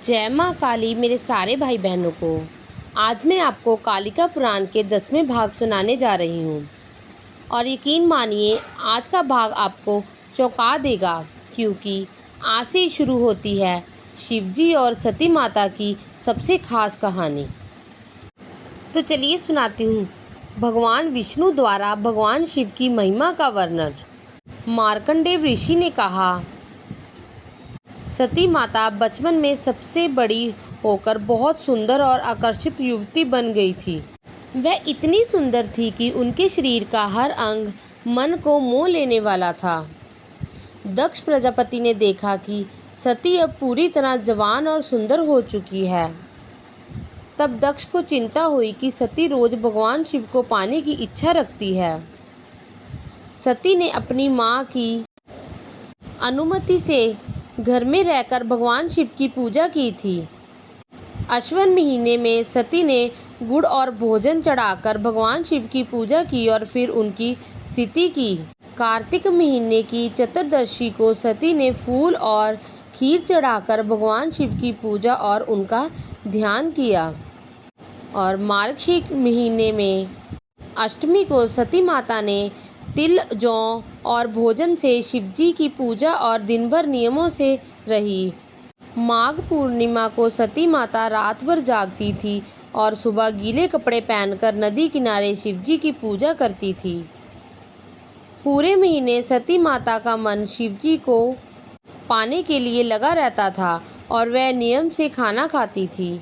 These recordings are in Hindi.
जय माँ काली मेरे सारे भाई बहनों को। आज मैं आपको कालिका पुराण के 10वें भाग सुनाने जा रही हूँ और यकीन मानिए आज का भाग आपको चौंका देगा, क्योंकि आज से शुरू होती है शिवजी और सती माता की सबसे खास कहानी। तो चलिए सुनाती हूँ भगवान विष्णु द्वारा भगवान शिव की महिमा का वर्णन। मार्कंडेय ऋषि ने कहा, सती माता बचपन में सबसे बड़ी होकर बहुत सुंदर और आकर्षित युवती बन गई थी। वह इतनी सुंदर थी कि उनके शरीर का हर अंग मन को मोह लेने वाला था। दक्ष प्रजापति ने देखा कि सती अब पूरी तरह जवान और सुंदर हो चुकी है। तब दक्ष को चिंता हुई कि सती रोज भगवान शिव को पाने की इच्छा रखती है। सती ने अपनी माँ की अनुमति से घर में रहकर भगवान शिव की पूजा की थी। अश्विन महीने में सती ने गुड़ और भोजन चढ़ाकर भगवान शिव की पूजा की और फिर उनकी स्तुति की। कार्तिक महीने की चतुर्दशी को सती ने फूल और खीर चढ़ाकर भगवान शिव की पूजा और उनका ध्यान किया। और मार्गशीर्ष महीने में अष्टमी को सती माता ने तिल, जौ और भोजन से शिवजी की पूजा और दिन भर नियमों से रही। माघ पूर्णिमा को सती माता रात भर जागती थी और सुबह गीले कपड़े पहनकर नदी किनारे शिवजी की पूजा करती थी। पूरे महीने सती माता का मन शिवजी को पाने के लिए लगा रहता था और वह नियम से खाना खाती थी।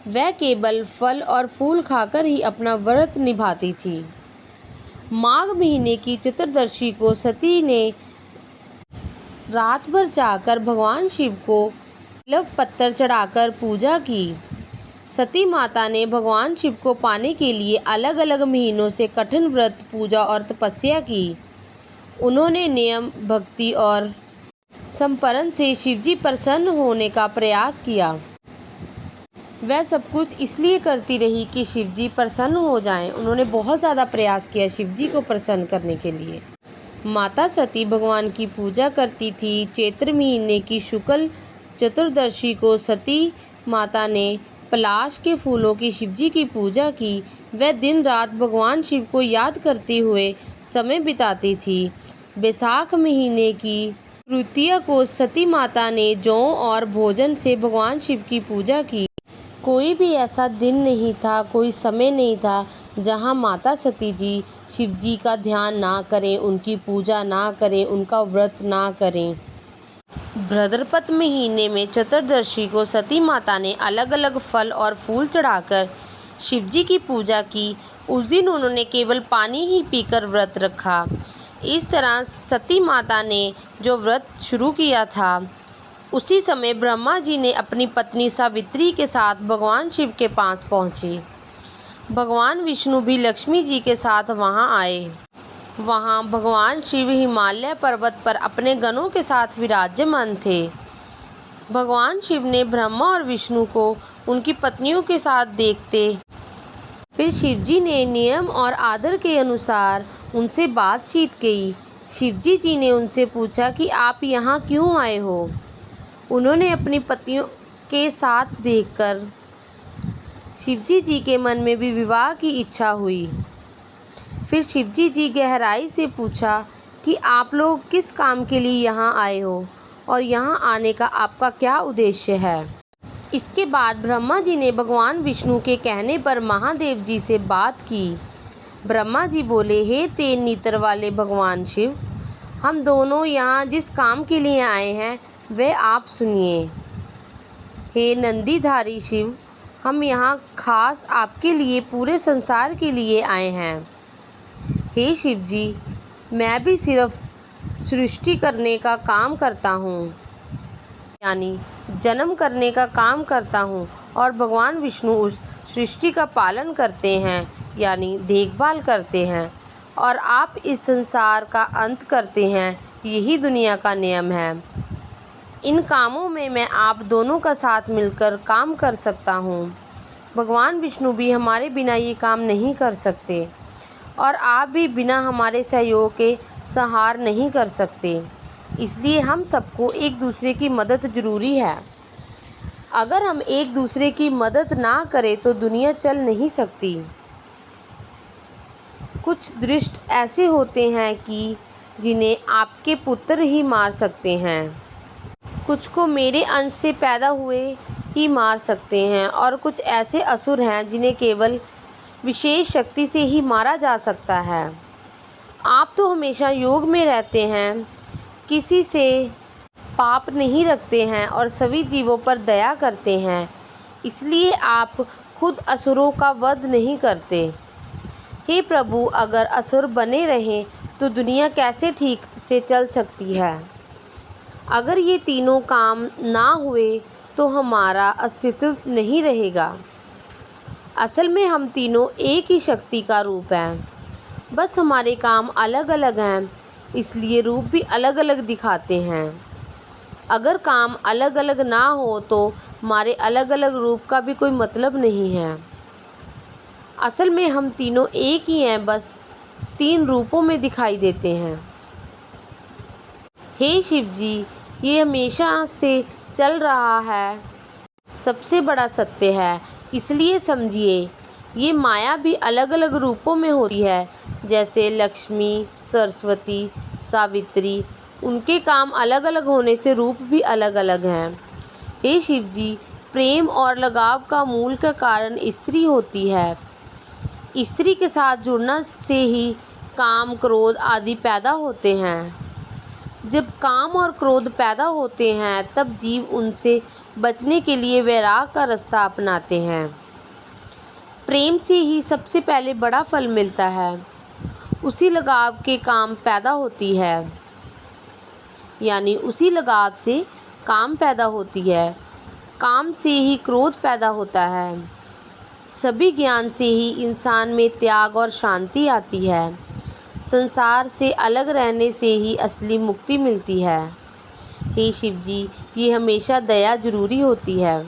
वह केवल फल और फूल खाकर ही अपना व्रत निभाती थी। माघ महीने की चतुर्दशी को सती ने रात भर जाकर भगवान शिव को बिल्व पत्तर चढ़ाकर पूजा की। सती माता ने भगवान शिव को पाने के लिए अलग अलग महीनों से कठिन व्रत, पूजा और तपस्या की। उन्होंने नियम, भक्ति और समर्पण से शिवजी प्रसन्न होने का प्रयास किया। वह सब कुछ इसलिए करती रही कि शिवजी प्रसन्न हो जाएं। उन्होंने बहुत ज़्यादा प्रयास किया शिवजी को प्रसन्न करने के लिए। माता सती भगवान की पूजा करती थी। चैत्र महीने की शुक्ल चतुर्दशी को सती माता ने पलाश के फूलों की शिवजी की पूजा की। वह दिन रात भगवान शिव को याद करते हुए समय बिताती थी। बैसाख महीने की तृतीया को सती माता ने जौ और भोजन से भगवान शिव की पूजा की। कोई भी ऐसा दिन नहीं था, कोई समय नहीं था जहां माता सती जी शिवजी का ध्यान ना करें, उनकी पूजा ना करें, उनका व्रत ना करें। भाद्रपद महीने में चतुर्दशी को सती माता ने अलग अलग फल और फूल चढ़ाकर शिवजी की पूजा की। उस दिन उन्होंने केवल पानी ही पीकर व्रत रखा। इस तरह सती माता ने जो व्रत शुरू किया था, उसी समय ब्रह्मा जी ने अपनी पत्नी सावित्री के साथ भगवान शिव के पास पहुंचे। भगवान विष्णु भी लक्ष्मी जी के साथ वहां आए। वहां भगवान शिव हिमालय पर्वत पर अपने गणों के साथ विराजमान थे। भगवान शिव ने ब्रह्मा और विष्णु को उनकी पत्नियों के साथ देखते। फिर शिवजी ने नियम और आदर के अनुसार उनसे बातचीत की। शिवजी जी ने उनसे पूछा कि आप यहाँ क्यों आए हो। उन्होंने अपनी पत्नियों के साथ देखकर शिवजी जी के मन में भी विवाह की इच्छा हुई। फिर शिवजी जी गहराई से पूछा कि आप लोग किस काम के लिए यहाँ आए हो और यहाँ आने का आपका क्या उद्देश्य है। इसके बाद ब्रह्मा जी ने भगवान विष्णु के कहने पर महादेव जी से बात की। ब्रह्मा जी बोले, हे तेज नेत्र वाले भगवान शिव, हम दोनों यहाँ जिस काम के लिए आए हैं वह आप सुनिए। हे नंदीधारी शिव, हम यहाँ खास आपके लिए, पूरे संसार के लिए आए हैं। हे शिव जी, मैं भी सिर्फ सृष्टि करने का काम करता हूँ, यानी जन्म करने का काम करता हूँ, और भगवान विष्णु उस सृष्टि का पालन करते हैं, यानी देखभाल करते हैं, और आप इस संसार का अंत करते हैं। यही दुनिया का नियम है। इन कामों में मैं आप दोनों का साथ मिलकर काम कर सकता हूँ। भगवान विष्णु भी हमारे बिना ये काम नहीं कर सकते और आप भी बिना हमारे सहयोग के संहार नहीं कर सकते। इसलिए हम सबको एक दूसरे की मदद ज़रूरी है। अगर हम एक दूसरे की मदद ना करें तो दुनिया चल नहीं सकती। कुछ दुष्ट ऐसे होते हैं कि जिन्हें आपके पुत्र ही मार सकते हैं, कुछ को मेरे अंश से पैदा हुए ही मार सकते हैं, और कुछ ऐसे असुर हैं जिन्हें केवल विशेष शक्ति से ही मारा जा सकता है। आप तो हमेशा योग में रहते हैं, किसी से पाप नहीं रखते हैं और सभी जीवों पर दया करते हैं, इसलिए आप खुद असुरों का वध नहीं करते। हे प्रभु, अगर असुर बने रहें तो दुनिया कैसे ठीक से चल सकती है? अगर ये तीनों काम ना हुए तो हमारा अस्तित्व नहीं रहेगा। असल में हम तीनों एक ही शक्ति का रूप हैं, बस हमारे काम अलग अलग हैं, इसलिए रूप भी अलग अलग दिखाते हैं। अगर काम अलग अलग ना हो तो हमारे अलग अलग रूप का भी कोई मतलब नहीं है। असल में हम तीनों एक ही हैं, बस 3 रूपों में दिखाई देते हैं। हे शिव जी, ये हमेशा से चल रहा है सबसे बड़ा सत्य है, इसलिए समझिए ये माया भी अलग अलग रूपों में होती है, जैसे लक्ष्मी, सरस्वती, सावित्री। उनके काम अलग अलग होने से रूप भी अलग अलग हैं। हे शिव जी, प्रेम और लगाव का मूल का कारण स्त्री होती है। स्त्री के साथ जुड़ना से ही काम, क्रोध आदि पैदा होते हैं। जब काम और क्रोध पैदा होते हैं तब जीव उनसे बचने के लिए वैराग का रास्ता अपनाते हैं। प्रेम से ही सबसे पहले बड़ा फल मिलता है, उसी लगाव के काम पैदा होती है, यानी उसी लगाव से काम पैदा होती है। काम से ही क्रोध पैदा होता है। सभी ज्ञान से ही इंसान में त्याग और शांति आती है। संसार से अलग रहने से ही असली मुक्ति मिलती है। हे शिव जी, ये हमेशा दया जरूरी होती है।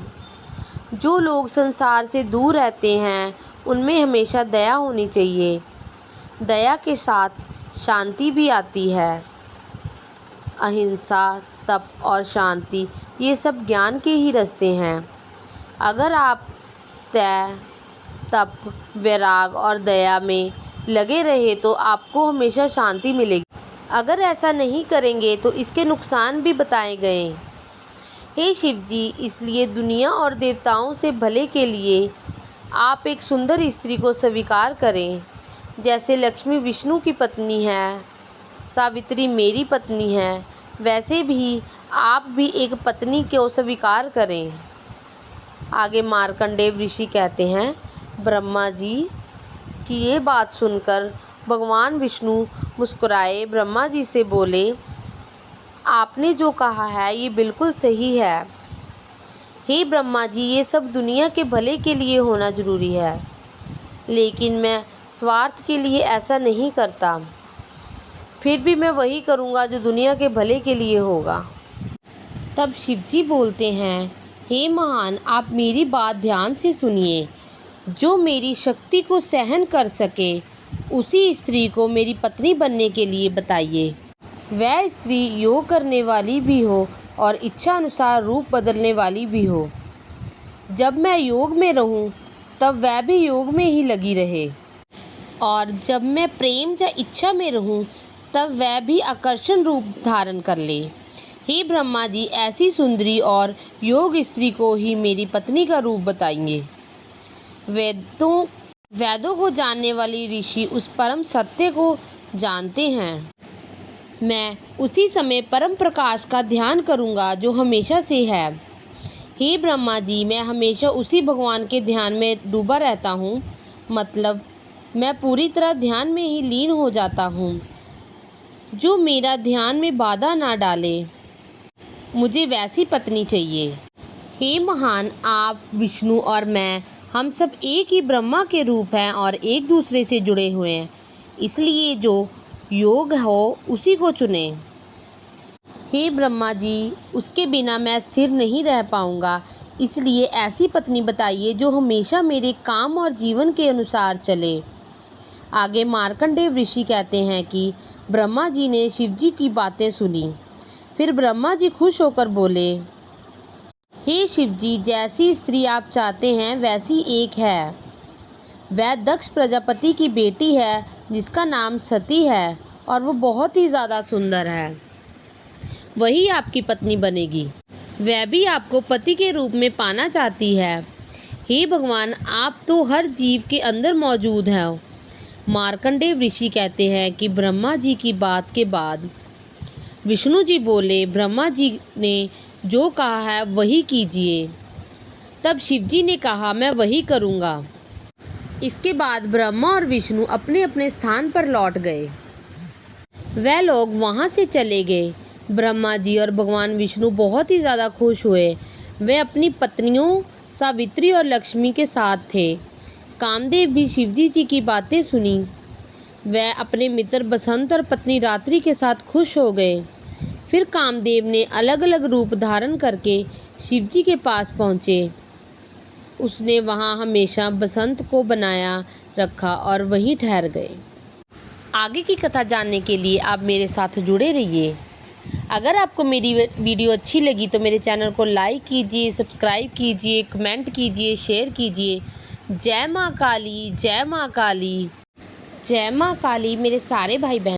जो लोग संसार से दूर रहते हैं उनमें हमेशा दया होनी चाहिए। दया के साथ शांति भी आती है। अहिंसा, तप और शांति, ये सब ज्ञान के ही रास्ते हैं। अगर आप तय, तप, वैराग और दया में लगे रहे तो आपको हमेशा शांति मिलेगी। अगर ऐसा नहीं करेंगे तो इसके नुकसान भी बताए गए। हे शिव जी, इसलिए दुनिया और देवताओं से भले के लिए आप एक सुंदर स्त्री को स्वीकार करें। जैसे लक्ष्मी विष्णु की पत्नी है, सावित्री मेरी पत्नी है, वैसे भी आप भी एक पत्नी को स्वीकार करें। आगे मार्कंडेय ऋषि कहते हैं, ब्रह्मा जी की ये बात सुनकर भगवान विष्णु मुस्कुराए। ब्रह्मा जी से बोले, आपने जो कहा है ये बिल्कुल सही है। हे ब्रह्मा जी, ये सब दुनिया के भले के लिए होना जरूरी है, लेकिन मैं स्वार्थ के लिए ऐसा नहीं करता। फिर भी मैं वही करूँगा जो दुनिया के भले के लिए होगा। तब शिवजी बोलते हैं, हे महान, आप मेरी बात ध्यान से सुनिए। जो मेरी शक्ति को सहन कर सके उसी स्त्री को मेरी पत्नी बनने के लिए बताइए। वह स्त्री योग करने वाली भी हो और इच्छा अनुसार रूप बदलने वाली भी हो। जब मैं योग में रहूं तब वह भी योग में ही लगी रहे, और जब मैं प्रेम या इच्छा में रहूं तब वह भी आकर्षण रूप धारण कर ले। हे ब्रह्मा जी, ऐसी सुंदरी और योग स्त्री को ही मेरी पत्नी का रूप बताएंगे। वेदों को जानने वाली ऋषि उस परम सत्य को जानते हैं। मैं उसी समय परम प्रकाश का ध्यान करूंगा जो हमेशा से है। हे ब्रह्मा जी, मैं हमेशा उसी भगवान के ध्यान में डूबा रहता हूँ, मतलब मैं पूरी तरह ध्यान में ही लीन हो जाता हूँ। जो मेरा ध्यान में बाधा ना डाले, मुझे वैसी पत्नी चाहिए। हे महान, आप, विष्णु और मैं, हम सब एक ही ब्रह्मा के रूप हैं और एक दूसरे से जुड़े हुए हैं, इसलिए जो योग हो उसी को चुने। हे ब्रह्मा जी, उसके बिना मैं स्थिर नहीं रह पाऊंगा, इसलिए ऐसी पत्नी बताइए जो हमेशा मेरे काम और जीवन के अनुसार चले। आगे मार्कंडेय ऋषि कहते हैं कि ब्रह्मा जी ने शिव जी की बातें सुनी। फिर ब्रह्मा जी खुश होकर बोले, हे शिवजी, जैसी स्त्री आप चाहते हैं वैसी एक है। वह दक्ष प्रजापति की बेटी है जिसका नाम सती है और वो बहुत ही ज़्यादा सुंदर है। वही आपकी पत्नी बनेगी। वह भी आपको पति के रूप में पाना चाहती है। हे भगवान, आप तो हर जीव के अंदर मौजूद हैं। मार्कंडेय ऋषि कहते हैं कि ब्रह्मा जी की बात के बाद विष्णु जी बोले, ब्रह्मा जी ने जो कहा है वही कीजिए। तब शिव जी ने कहा, मैं वही करूँगा। इसके बाद ब्रह्मा और विष्णु अपने अपने स्थान पर लौट गए। वह लोग वहाँ से चले गए। ब्रह्मा जी और भगवान विष्णु बहुत ही ज़्यादा खुश हुए। वे अपनी पत्नियों सावित्री और लक्ष्मी के साथ थे। कामदेव भी शिवजी जी की बातें सुनी। वह अपने मित्र बसंत और पत्नी रात्रि के साथ खुश हो गए। फिर कामदेव ने अलग अलग रूप धारण करके शिवजी के पास पहुँचे। उसने वहाँ हमेशा बसंत को बनाया रखा और वहीं ठहर गए। आगे की कथा जानने के लिए आप मेरे साथ जुड़े रहिए। अगर आपको मेरी वीडियो अच्छी लगी तो मेरे चैनल को लाइक कीजिए, सब्सक्राइब कीजिए, कमेंट कीजिए, शेयर कीजिए। जय माँ काली, जय माँ काली, जय माँ काली मेरे सारे भाई बहन।